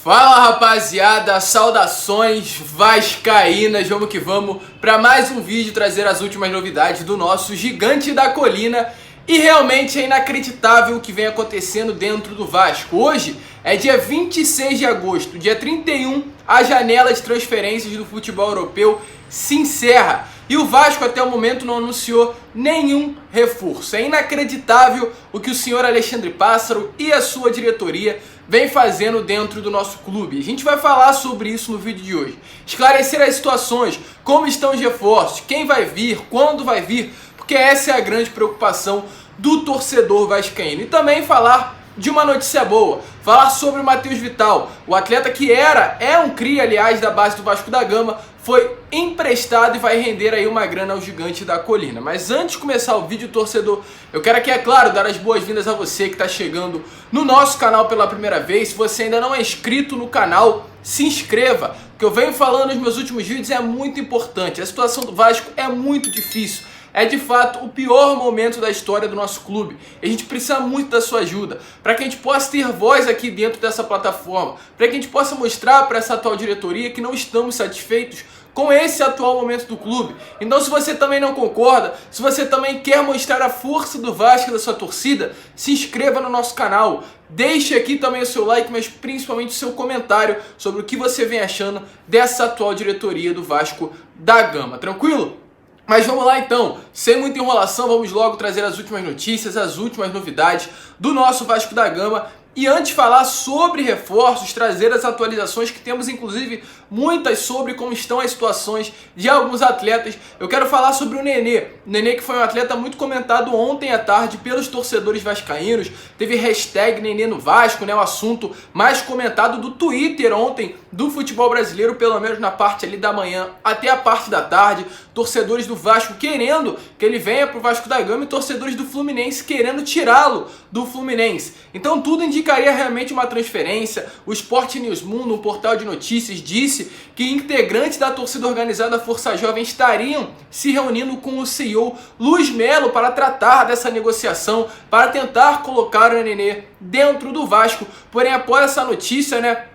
Fala rapaziada, saudações vascaínas, vamos que vamos para mais um vídeo trazer as últimas novidades do nosso gigante da colina. E realmente é inacreditável o que vem acontecendo dentro do Vasco. Hoje é dia 26 de agosto, dia 31, a janela de transferências do futebol europeu se encerra. E o Vasco até o momento não anunciou nenhum reforço. É inacreditável o que o senhor Alexandre Pássaro e a sua diretoria vem fazendo dentro do nosso clube. A gente vai falar sobre isso no vídeo de hoje. Esclarecer as situações, como estão os reforços, quem vai vir, quando vai vir, porque essa é a grande preocupação do torcedor vascaíno. E também falar de uma notícia boa, falar sobre o Matheus Vital, o atleta que é um cria, aliás, da base do Vasco da Gama, foi emprestado e vai render aí uma grana ao gigante da colina. Mas antes de começar o vídeo, torcedor, eu quero aqui, é claro, dar as boas-vindas a você que está chegando no nosso canal pela primeira vez. Se você ainda não é inscrito no canal, se inscreva. O que eu venho falando nos meus últimos vídeos é muito importante. A situação do Vasco é muito difícil. É de fato o pior momento da história do nosso clube. E a gente precisa muito da sua ajuda para que a gente possa ter voz aqui dentro dessa plataforma, para que a gente possa mostrar para essa atual diretoria que não estamos satisfeitos com esse atual momento do clube. Então, se você também não concorda, se você também quer mostrar a força do Vasco e da sua torcida, se inscreva no nosso canal. Deixe aqui também o seu like, mas principalmente o seu comentário sobre o que você vem achando dessa atual diretoria do Vasco da Gama. Tranquilo? Mas vamos lá então, sem muita enrolação, vamos logo trazer as últimas notícias, as últimas novidades do nosso Vasco da Gama. E antes de falar sobre reforços, trazer as atualizações que temos, inclusive muitas sobre como estão as situações de alguns atletas. Eu quero falar sobre o Nenê. O Nenê, que foi um atleta muito comentado ontem à tarde pelos torcedores vascaínos. Teve hashtag Nenê no Vasco, né? O assunto mais comentado do Twitter ontem do futebol brasileiro, pelo menos na parte ali da manhã até a parte da tarde. Torcedores do Vasco querendo que ele venha para o Vasco da Gama e torcedores do Fluminense querendo tirá-lo do Fluminense. Então tudo indicaria realmente uma transferência. O Sport News Mundo, um portal de notícias, disse que integrantes da torcida organizada Força Jovem estariam se reunindo com o CEO Luiz Melo para tratar dessa negociação, para tentar colocar o Nenê dentro do Vasco. Porém, após essa notícia, né,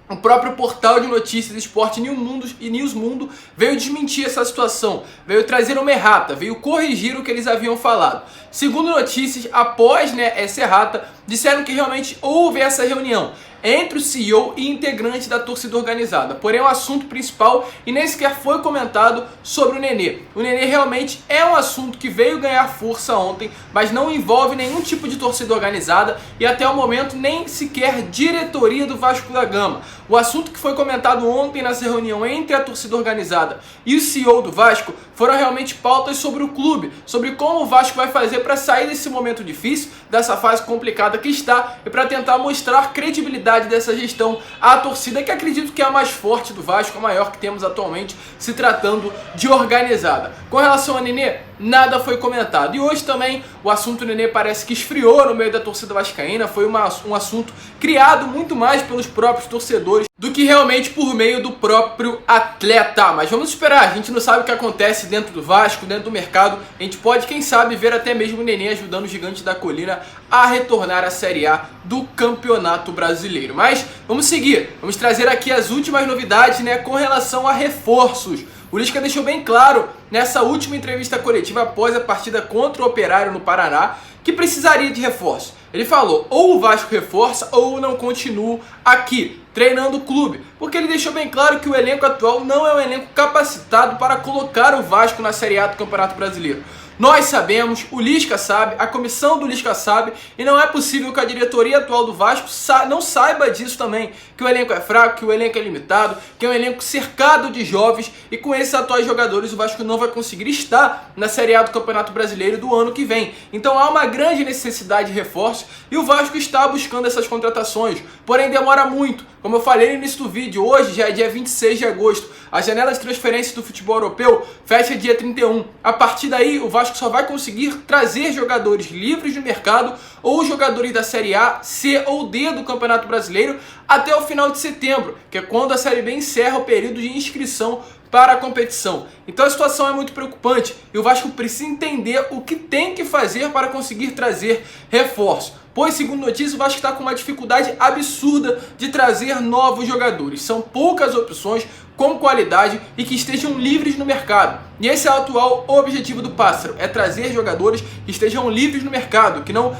o próprio portal de notícias Sport News Mundo veio desmentir essa situação, veio trazer uma errata, veio corrigir o que eles haviam falado. Segundo notícias, após essa errata, disseram que realmente houve essa reunião entre o CEO e integrante da torcida organizada. Porém, o assunto principal e nem sequer foi comentado sobre o Nenê. O Nenê realmente é um assunto que veio ganhar força ontem, mas não envolve nenhum tipo de torcida organizada e até o momento nem sequer diretoria do Vasco da Gama. O assunto que foi comentado ontem nessa reunião entre a torcida organizada e o CEO do Vasco foram realmente pautas sobre o clube, sobre como o Vasco vai fazer para sair desse momento difícil, dessa fase complicada que está, e para tentar mostrar credibilidade dessa gestão à torcida, que acredito que é a mais forte do Vasco, a maior que temos atualmente, se tratando de organizada. Com relação ao Nenê, nada foi comentado. E hoje também o assunto Nenê parece que esfriou no meio da torcida vascaína. Foi um assunto criado muito mais pelos próprios torcedores do que realmente por meio do próprio atleta. Mas vamos esperar, a gente não sabe o que acontece dentro do Vasco, dentro do mercado. A gente pode, quem sabe, ver até mesmo o Nenê ajudando o gigante da colina a retornar à Série A do Campeonato Brasileiro. Mas vamos seguir, vamos trazer aqui as últimas novidades, né, com relação a reforços. O Lisca deixou bem claro nessa última entrevista coletiva após a partida contra o Operário no Paraná que precisaria de reforço. Ele falou, ou o Vasco reforça ou não continuo aqui, treinando o clube. Porque ele deixou bem claro que o elenco atual não é um elenco capacitado para colocar o Vasco na Série A do Campeonato Brasileiro. Nós sabemos, o Lisca sabe, a comissão do Lisca sabe, e não é possível que a diretoria atual do Vasco não saiba disso também, que o elenco é fraco, que o elenco é limitado, que é um elenco cercado de jovens, e com esses atuais jogadores o Vasco não vai conseguir estar na Série A do Campeonato Brasileiro do ano que vem. Então há uma grande necessidade de reforço, e o Vasco está buscando essas contratações, porém demora muito. Como eu falei no início do vídeo, hoje já é dia 26 de agosto, a janela de transferências do futebol europeu fecha dia 31. A partir daí, o Vasco só vai conseguir trazer jogadores livres do mercado ou jogadores da Série A, C ou D do Campeonato Brasileiro até o final de setembro, que é quando a Série B encerra o período de inscrição para a competição. Então a situação é muito preocupante e o Vasco precisa entender o que tem que fazer para conseguir trazer reforço. pois, segundo notícia, o Vasco está com uma dificuldade absurda de trazer novos jogadores. São poucas opções com qualidade e que estejam livres no mercado. E esse é o atual objetivo do Pássaro, é trazer jogadores que estejam livres no mercado, que não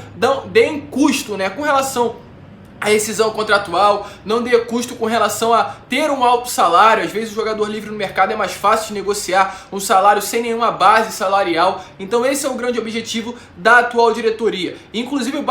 deem custo, né, com relação a rescisão contratual, não dê custo com relação a ter um alto salário. Às vezes o jogador livre no mercado é mais fácil de negociar um salário sem nenhuma base salarial. Então esse é o grande objetivo da atual diretoria. Inclusive o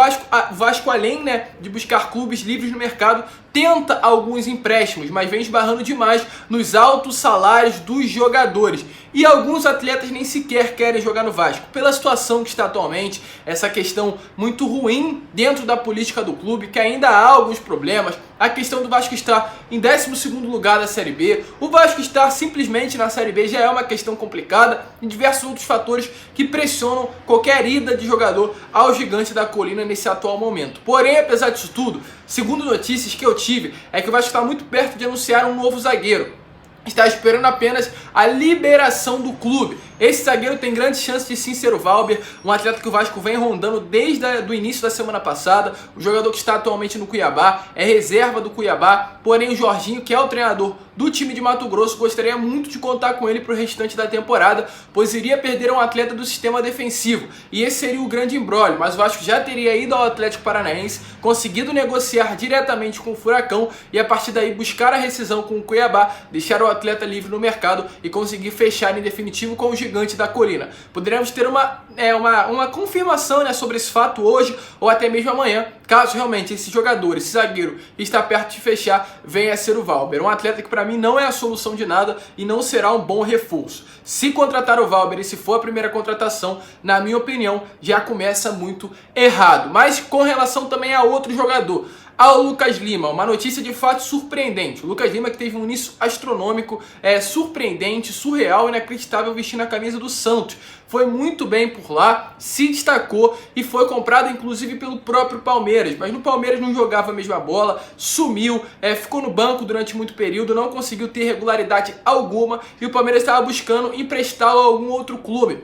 Vasco além, né, de buscar clubes livres no mercado, tenta alguns empréstimos, mas vem esbarrando demais nos altos salários dos jogadores. E alguns atletas nem sequer querem jogar no Vasco. Pela situação que está atualmente, essa questão muito ruim dentro da política do clube, que ainda há alguns problemas. A questão do Vasco estar em 12º lugar da Série B. O Vasco estar simplesmente na Série B já é uma questão complicada. E diversos outros fatores que pressionam qualquer ida de jogador ao Gigante da Colina nesse atual momento. Porém, apesar disso tudo, segundo notícias que eu tive, é que o Vasco está muito perto de anunciar um novo zagueiro. Está esperando apenas a liberação do clube. Esse zagueiro tem grande chance de sim ser o Valber, um atleta que o Vasco vem rondando desde o início da semana passada. O jogador que está atualmente no Cuiabá, é reserva do Cuiabá, porém o Jorginho, que é o treinador do time de Mato Grosso, gostaria muito de contar com ele para o restante da temporada, pois iria perder um atleta do sistema defensivo. E esse seria o grande imbróglio, mas o Vasco já teria ido ao Atlético Paranaense, conseguido negociar diretamente com o Furacão e a partir daí buscar a rescisão com o Cuiabá, deixar o atleta livre no mercado e conseguir fechar em definitivo com o Gigante da Colina. Poderemos ter uma confirmação, né, sobre esse fato hoje ou até mesmo amanhã, caso realmente esse jogador, esse zagueiro está perto de fechar, venha a ser o Valber. Um atleta que para mim não é a solução de nada e não será um bom reforço. Se contratar o Valber e se for a primeira contratação, na minha opinião, já começa muito errado. Mas com relação também a outro jogador, ao Lucas Lima, uma notícia de fato surpreendente. O Lucas Lima, que teve um início astronômico, surpreendente, surreal, inacreditável, vestindo a camisa do Santos. Foi muito bem por lá, se destacou e foi comprado inclusive pelo próprio Palmeiras. Mas no Palmeiras não jogava a mesma bola, sumiu, ficou no banco durante muito período, não conseguiu ter regularidade alguma e o Palmeiras estava buscando emprestá-lo a algum outro clube.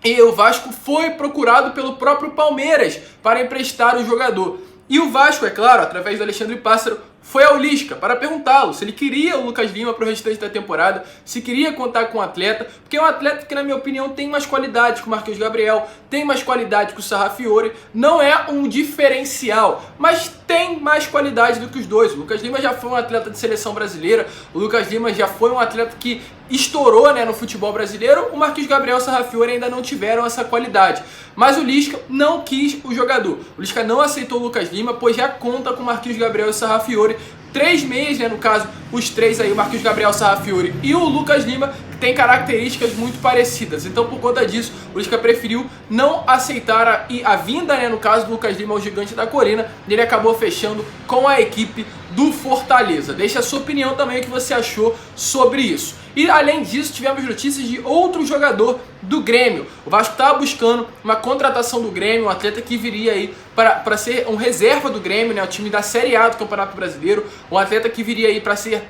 E o Vasco foi procurado pelo próprio Palmeiras para emprestar o jogador. E o Vasco, é claro, através do Alexandre Pássaro, foi ao Lisca para perguntá-lo se ele queria o Lucas Lima para o restante da temporada, se queria contar com o atleta, porque é um atleta que, na minha opinião, tem mais qualidade que o Marquinhos Gabriel, tem mais qualidade que o Sarrafiore, não é um diferencial, mas tem mais qualidade do que os dois. O Lucas Lima já foi um atleta de seleção brasileira, o Lucas Lima já foi um atleta que estourou, né, no futebol brasileiro. O Marquinhos Gabriel e o Sarrafiore ainda não tiveram essa qualidade, mas o Lisca não quis o jogador. O Lisca não aceitou o Lucas Lima, pois já conta com o Marquinhos Gabriel e o Sarrafiore, 3 meses, né, no caso, os três aí, o Marquinhos Gabriel, o Sarrafiore e o Lucas Lima, que tem características muito parecidas. Então, por conta disso, o Lisca preferiu não aceitar a vinda, né, no caso do Lucas Lima ao Gigante da Colina, e ele acabou fechando com a equipe do Fortaleza. Deixa a sua opinião também, o que você achou sobre isso. E além disso, tivemos notícias de outro jogador do Grêmio. O Vasco estava buscando uma contratação do Grêmio, um atleta que viria aí para ser um reserva do Grêmio, né, o time da Série A do Campeonato Brasileiro, um atleta que viria aí para ser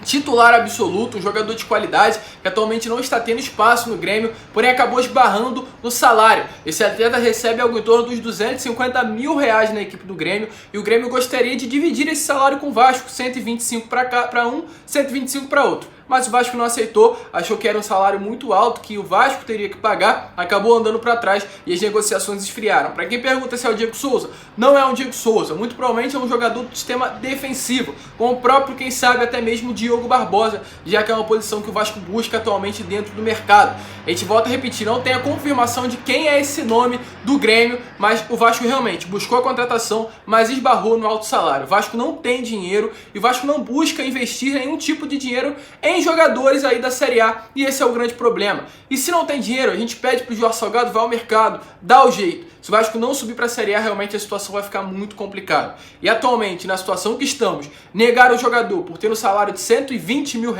titular absoluto, um jogador de qualidade que atualmente não está tendo espaço no Grêmio, porém acabou esbarrando no salário. Esse atleta recebe algo em torno dos R$250 mil na equipe do Grêmio e o Grêmio gostaria de dividir esse salário com o Vasco, 125 para um, 125 para outro. Mas o Vasco não aceitou, achou que era um salário muito alto que o Vasco teria que pagar, acabou andando para trás e as negociações esfriaram. Para quem pergunta se é o Diego Souza, não é um Diego Souza, muito provavelmente é um jogador do sistema defensivo, com o próprio, quem sabe, até mesmo o Diogo Barbosa, já que é uma posição que o Vasco busca atualmente dentro do mercado. A gente volta a repetir, não tem a confirmação de quem é esse nome do Grêmio, mas o Vasco realmente buscou a contratação, mas esbarrou no alto salário. O Vasco não tem dinheiro e o Vasco não busca investir nenhum tipo de dinheiro em jogadores aí da Série A, e esse é o grande problema. E se não tem dinheiro, a gente pede pro Jorge Salgado, vai ao mercado, dá o jeito. Se o Vasco não subir para a Série A, realmente a situação vai ficar muito complicada. E atualmente, na situação que estamos, negar o jogador por ter um salário de R$120 mil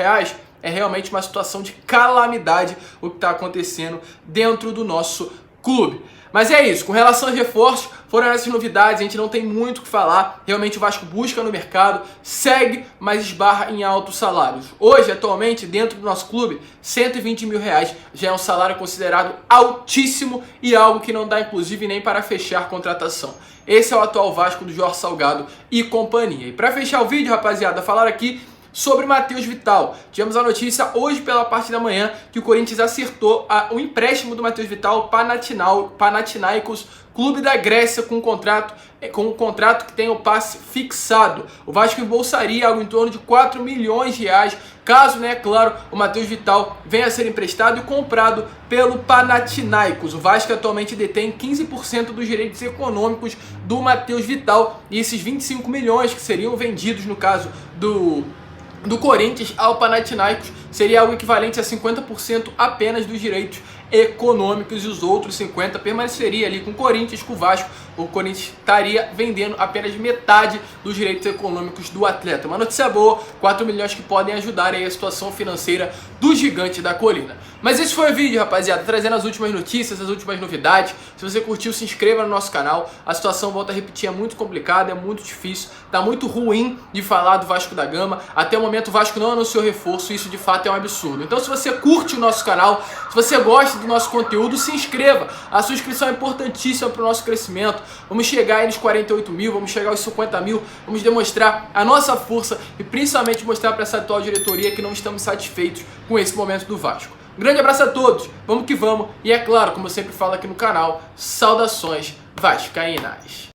é realmente uma situação de calamidade o que está acontecendo dentro do nosso clube. Mas é isso, com relação aos reforços, foram essas novidades, a gente não tem muito o que falar. Realmente o Vasco busca no mercado, segue, mas esbarra em altos salários. Hoje, atualmente, dentro do nosso clube, 120 mil reais já é um salário considerado altíssimo e algo que não dá, inclusive, nem para fechar contratação. Esse é o atual Vasco do Jorge Salgado e companhia. E para fechar o vídeo, rapaziada, falar aqui sobre Matheus Vital. Tivemos a notícia hoje pela parte da manhã que o Corinthians acertou o empréstimo do Matheus Vital ao Panathinaikos, clube da Grécia, com um contrato que tem o passe fixado. O Vasco embolsaria algo em torno de 4 milhões de reais, caso, claro, o Matheus Vital venha a ser emprestado e comprado pelo Panathinaikos. O Vasco atualmente detém 15% dos direitos econômicos do Matheus Vital, e esses 25 milhões que seriam vendidos, no caso do Corinthians ao Panathinaikos, seria algo equivalente a 50% apenas dos direitos econômicos, e os outros 50% permaneceria ali com o Corinthians, com o Vasco. O Corinthians estaria vendendo apenas metade dos direitos econômicos do atleta. Uma notícia boa, 4 milhões que podem ajudar aí a situação financeira do Gigante da Colina. Mas esse foi o vídeo, rapaziada, trazendo as últimas notícias, as últimas novidades. Se você curtiu, se inscreva no nosso canal. A situação, volto a repetir, é muito complicada, é muito difícil, tá muito ruim de falar do Vasco da Gama. Até o momento o Vasco não anunciou reforço, isso de fato é um absurdo. Então, se você curte o nosso canal, se você gosta do nosso conteúdo, se inscreva. A sua inscrição é importantíssima para o nosso crescimento. Vamos chegar aí nos 48 mil, vamos chegar aos 50 mil, vamos demonstrar a nossa força e principalmente mostrar para essa atual diretoria que não estamos satisfeitos com esse momento do Vasco. Um grande abraço a todos, vamos que vamos, e é claro, como eu sempre falo aqui no canal, saudações vascaínas.